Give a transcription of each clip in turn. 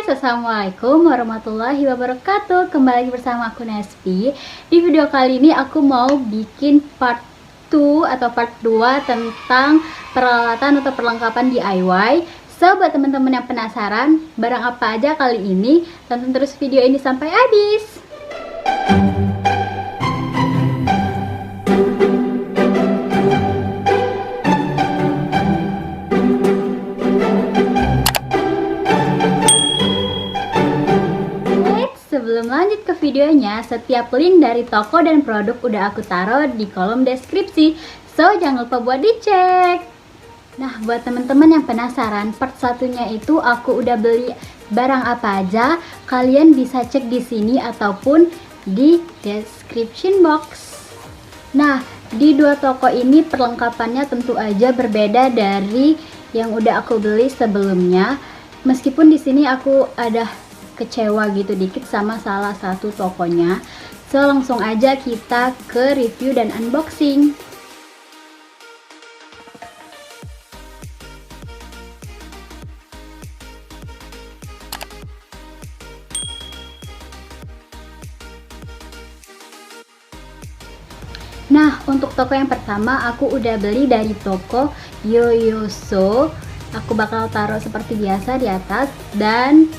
Assalamualaikum warahmatullahi wabarakatuh. Kembali lagi bersama aku Nespi. Di video kali ini aku mau bikin part 2 atau part 2 tentang peralatan atau perlengkapan DIY. So, buat teman-teman yang penasaran barang apa aja kali ini, tonton terus video ini sampai habis. Sebelum lanjut ke videonya, setiap link dari toko dan produk udah aku taruh di kolom deskripsi. So, jangan lupa buat dicek. Nah, buat teman-teman yang penasaran, part satunya itu aku udah beli barang apa aja. Kalian bisa cek di sini ataupun di description box. Nah, di dua toko ini perlengkapannya tentu aja berbeda dari yang udah aku beli sebelumnya. Meskipun di sini aku ada kecewa gitu dikit sama salah satu tokonya. So, langsung aja kita ke review dan unboxing. Nah, untuk toko yang pertama aku udah beli dari toko Yoyoso. Aku bakal taruh seperti biasa di atas, dan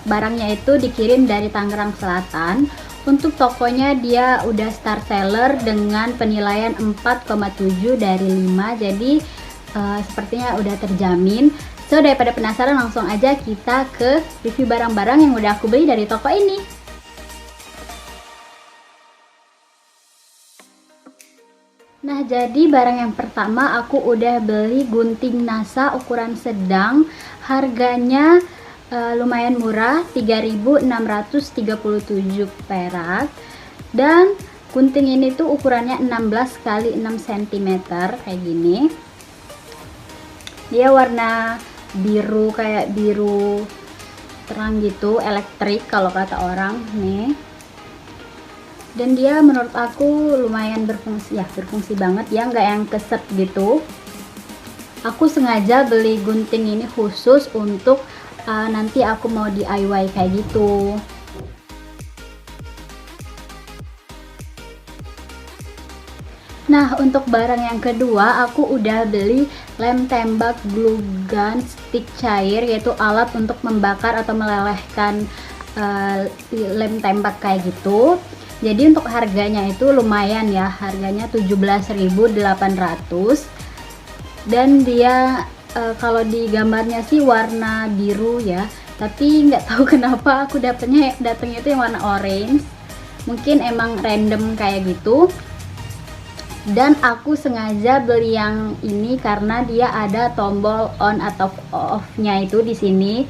barangnya itu dikirim dari Tangerang Selatan. Untuk tokonya dia udah star seller dengan penilaian 4,7 dari 5, jadi sepertinya udah terjamin. So, daripada penasaran, langsung aja kita ke review barang-barang yang udah aku beli dari toko ini. Nah, jadi barang yang pertama aku udah beli gunting NASA ukuran sedang. Harganya lumayan murah, 3.637 perak. Dan gunting ini tuh ukurannya 16 x 6 cm kayak gini. Dia warna biru, kayak biru terang gitu, elektrik kalau kata orang nih. Dan dia menurut aku lumayan berfungsi, ya berfungsi banget ya, nggak yang keset gitu. Aku sengaja beli gunting ini khusus untuk nanti aku mau DIY kayak gitu. Nah, untuk barang yang kedua aku udah beli lem tembak glue gun stick cair, yaitu alat untuk membakar atau melelehkan lem tembak kayak gitu. Jadi untuk harganya itu lumayan ya, harganya 17.800. Dan dia kalau di gambarnya sih warna biru ya, tapi nggak tahu kenapa aku datangnya itu yang warna orange. Mungkin emang random kayak gitu. Dan aku sengaja beli yang ini karena dia ada tombol on atau off-nya itu di sini.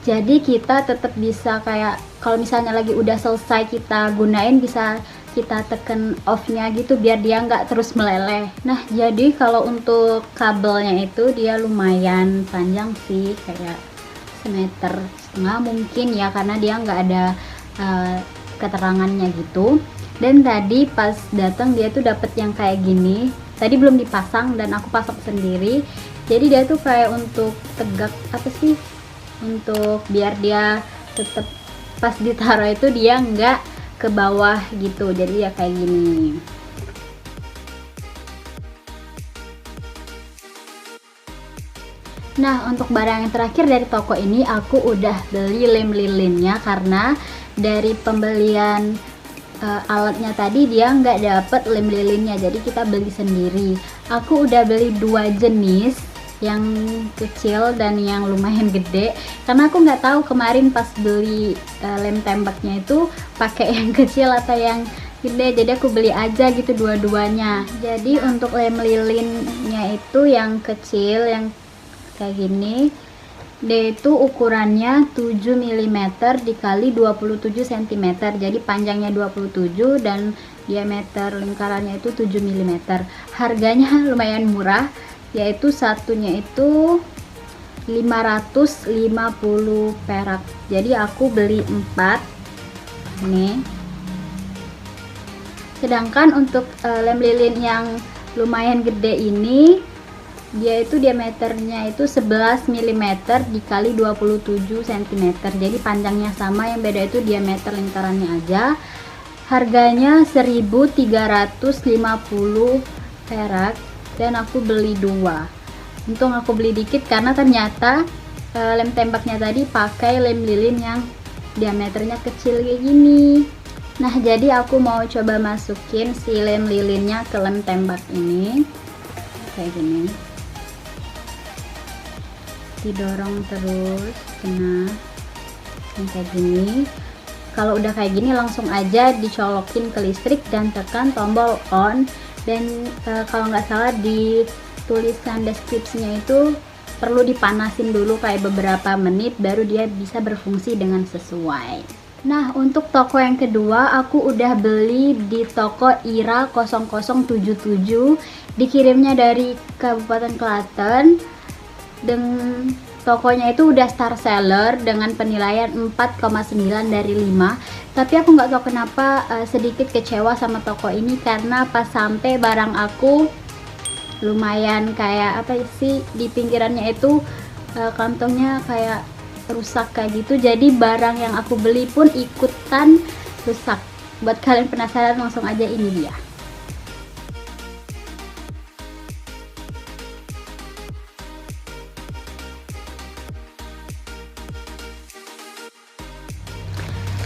Jadi kita tetap bisa kayak kalau misalnya lagi udah selesai kita gunain, bisa kita tekan off-nya gitu biar dia nggak terus meleleh. Nah, jadi kalau untuk kabelnya itu dia lumayan panjang sih, kayak 1,5 meter mungkin ya, karena dia nggak ada keterangannya gitu. Dan tadi pas datang dia tuh dapet yang kayak gini. Tadi belum dipasang dan aku pasang sendiri. Jadi dia tuh kayak untuk tegak apa sih? Untuk biar dia tetap pas ditaruh itu dia nggak ke bawah gitu, jadi ya kayak gini. Nah, untuk barang yang terakhir dari toko ini aku udah beli lem lilinnya, karena dari pembelian alatnya tadi dia nggak dapet lem lilinnya, jadi kita beli sendiri. Aku udah beli 2 jenis, yang kecil dan yang lumayan gede, karena aku nggak tahu kemarin pas beli lem tembaknya itu pakai yang kecil atau yang gede, jadi aku beli aja gitu dua-duanya. Jadi untuk lem lilinnya itu yang kecil, yang kayak gini, dia itu ukurannya 7 mm dikali 27 cm, jadi panjangnya 27 dan diameter lingkarannya itu 7 mm. Harganya lumayan murah, yaitu satunya itu 550 perak. Jadi aku beli 4 nih. Sedangkan untuk lem lilin yang lumayan gede ini dia itu diameternya itu 11 mm dikali 27 cm, jadi panjangnya sama, yang beda itu diameter lingkarannya aja. Harganya 1350 perak dan aku beli 2. Untung aku beli dikit karena ternyata lem tembaknya tadi pakai lem lilin yang diameternya kecil kayak gini. Nah, jadi aku mau coba masukin si lem lilinnya ke lem tembak ini kayak gini, didorong terus, nah kayak gini. Kalau udah kayak gini langsung aja dicolokin ke listrik dan tekan tombol on. Dan kalau nggak salah di tulisan deskripsinya itu perlu dipanasin dulu kayak beberapa menit baru dia bisa berfungsi dengan sesuai. Nah, untuk toko yang kedua aku udah beli di toko Ira 0077, dikirimnya dari Kabupaten Klaten. Dan tokonya itu udah star seller dengan penilaian 4,9 dari 5. Tapi aku nggak tahu kenapa sedikit kecewa sama toko ini, karena pas sampai barang aku lumayan kayak apa sih, di pinggirannya itu kantongnya kayak rusak kayak gitu, jadi barang yang aku beli pun ikutan rusak. Buat kalian penasaran, langsung aja ini dia.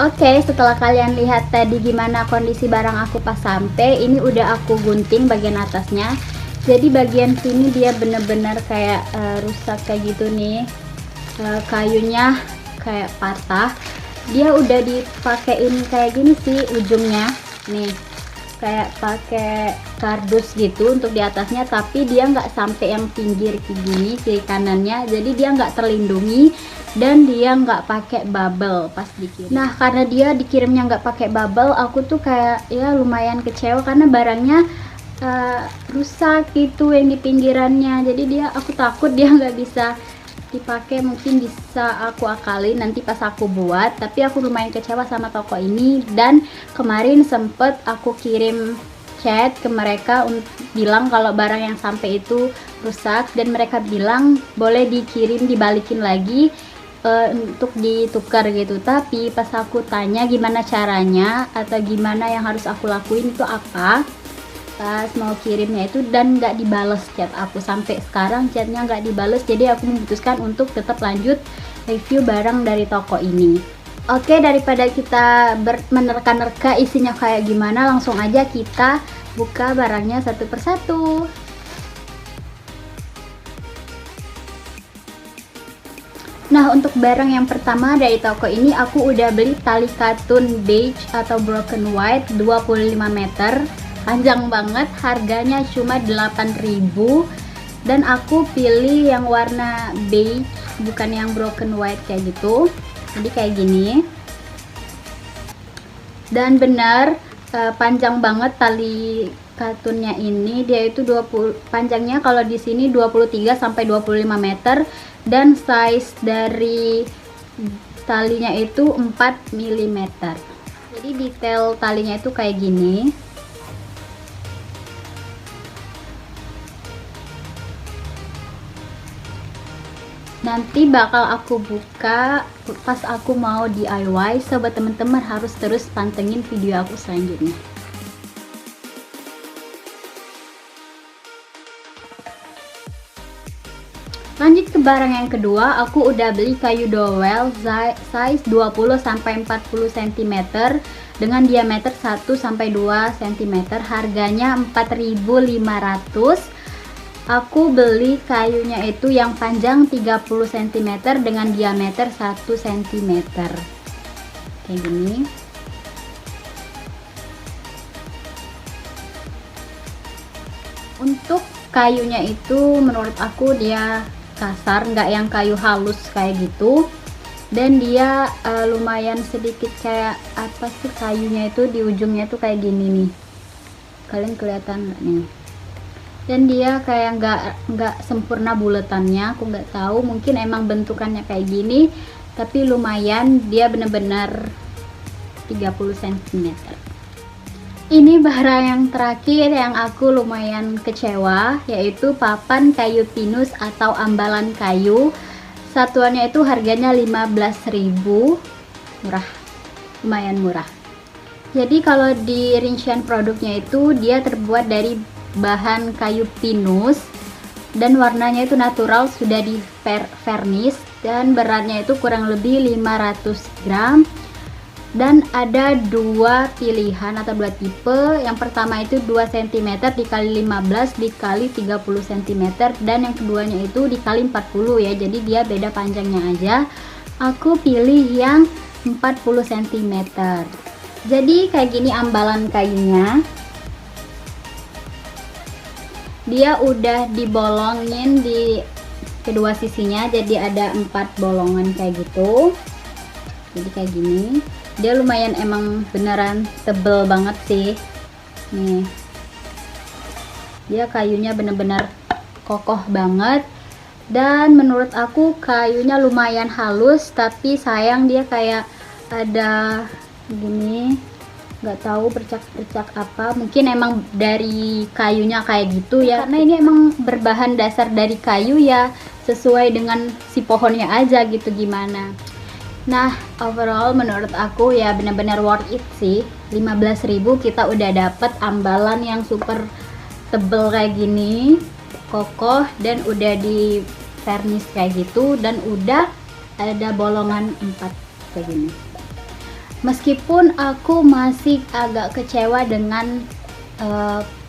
Oke, setelah kalian lihat tadi gimana kondisi barang aku pas sampai, ini udah aku gunting bagian atasnya. Jadi bagian sini dia bener-bener kayak rusak kayak gitu nih. Kayunya kayak patah. Dia udah dipakein kayak gini sih ujungnya nih, kayak pakai kardus gitu untuk di atasnya, tapi dia nggak sampai yang pinggir kayak gini kiri kanannya, jadi dia nggak terlindungi dan dia nggak pakai bubble pas dikirim. Nah, karena dia dikirimnya nggak pakai bubble, aku tuh kayak ya lumayan kecewa karena barangnya rusak gitu yang di pinggirannya. Jadi aku takut dia nggak bisa dipakai, mungkin bisa aku akali nanti pas aku buat. Tapi aku lumayan kecewa sama toko ini, dan kemarin sempet aku kirim chat ke mereka bilang kalau barang yang sampai itu rusak, dan mereka bilang boleh dikirim dibalikin lagi untuk ditukar gitu. Tapi pas aku tanya gimana caranya atau gimana yang harus aku lakuin itu apa pas mau kirimnya itu, dan nggak dibales chat aku. Sampai sekarang chatnya nggak dibales, jadi aku memutuskan untuk tetap lanjut review barang dari toko ini. Oke, daripada kita menerka-nerka isinya kayak gimana, langsung aja kita buka barangnya satu persatu. Nah, untuk barang yang pertama dari toko ini aku udah beli tali katun beige atau broken white 25 meter, panjang banget, harganya cuma 8.000, dan aku pilih yang warna beige, bukan yang broken white kayak gitu. Jadi kayak gini, dan benar panjang banget tali katunnya ini. Dia itu panjangnya kalau di sini 23 sampai 25 meter, dan size dari talinya itu 4 mm. Jadi detail talinya itu kayak gini. Nanti bakal aku buka pas aku mau DIY, so buat teman-teman harus terus pantengin video aku selanjutnya. Lanjut ke barang yang kedua, aku udah beli kayu dowel size 20 sampai 40 cm dengan diameter 1 sampai 2 cm. Harganya 4.500. Aku beli kayunya itu yang panjang 30 cm dengan diameter 1 cm. Kayak gini. Untuk kayunya itu menurut aku dia kasar, nggak yang kayu halus kayak gitu, dan dia lumayan sedikit kayak apa sih, kayunya itu di ujungnya tuh kayak gini nih, kalian kelihatan nggak nih? Dan dia kayak nggak sempurna buletannya, aku nggak tahu, mungkin emang bentukannya kayak gini, tapi lumayan dia bener-bener 30 cm. Ini barang yang terakhir yang aku lumayan kecewa, yaitu papan kayu pinus atau ambalan kayu. Satuannya itu harganya 15.000, murah, lumayan murah. Jadi kalau di rincian produknya itu dia terbuat dari bahan kayu pinus dan warnanya itu natural, sudah di vernis, dan beratnya itu kurang lebih 500 gram. Dan ada dua pilihan atau dua tipe. Yang pertama itu 2 cm dikali 15 dikali 30 cm, dan yang keduanya itu dikali 40 ya, jadi dia beda panjangnya aja. Aku pilih yang 40 cm. Jadi kayak gini ambalan kayunya, dia udah dibolongin di kedua sisinya, jadi ada 4 bolongan kayak gitu. Jadi kayak gini, dia lumayan emang beneran tebel banget sih. Nih, dia kayunya bener-bener kokoh banget, dan menurut aku kayunya lumayan halus, tapi sayang dia kayak ada gini, nggak tahu bercak-bercak apa, mungkin emang dari kayunya kayak gitu ya, karena ini emang berbahan dasar dari kayu ya, sesuai dengan si pohonnya aja gitu gimana. Nah, overall menurut aku ya benar-benar worth it sih. 15.000 kita udah dapet ambalan yang super tebel kayak gini, kokoh, dan udah di vernis kayak gitu, dan udah ada bolongan 4 kayak gini. Meskipun aku masih agak kecewa dengan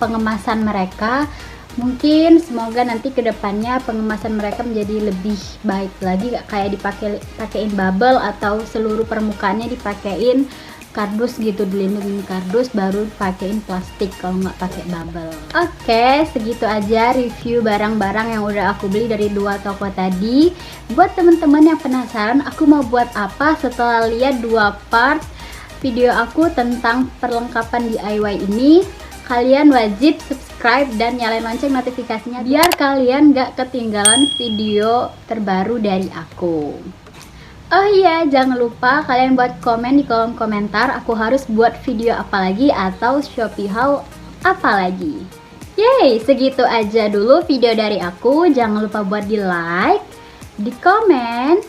pengemasan mereka, mungkin semoga nanti kedepannya pengemasan mereka menjadi lebih baik lagi, kayak dipakein bubble atau seluruh permukaannya dipakein kardus gitu, dilindungi kardus, baru pakein plastik kalau nggak pakai bubble. Oke, segitu aja review barang-barang yang udah aku beli dari dua toko tadi. Buat teman-teman yang penasaran aku mau buat apa setelah lihat 2 part video aku tentang perlengkapan DIY ini, kalian wajib subscribe dan nyalain lonceng notifikasinya biar kalian gak ketinggalan video terbaru dari aku. Oh iya, jangan lupa kalian buat komen di kolom komentar aku harus buat video apa lagi atau Shopee haul apa lagi. Yeay, segitu aja dulu video dari aku. Jangan lupa buat di like, di komen,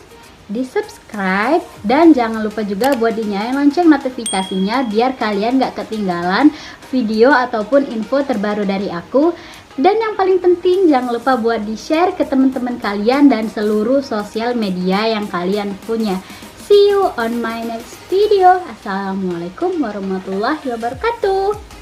di subscribe, dan jangan lupa juga buat dinyalain lonceng notifikasinya biar kalian gak ketinggalan video ataupun info terbaru dari aku. Dan yang paling penting jangan lupa buat di share ke teman-teman kalian dan seluruh sosial media yang kalian punya. See you on my next video. Assalamualaikum warahmatullahi wabarakatuh.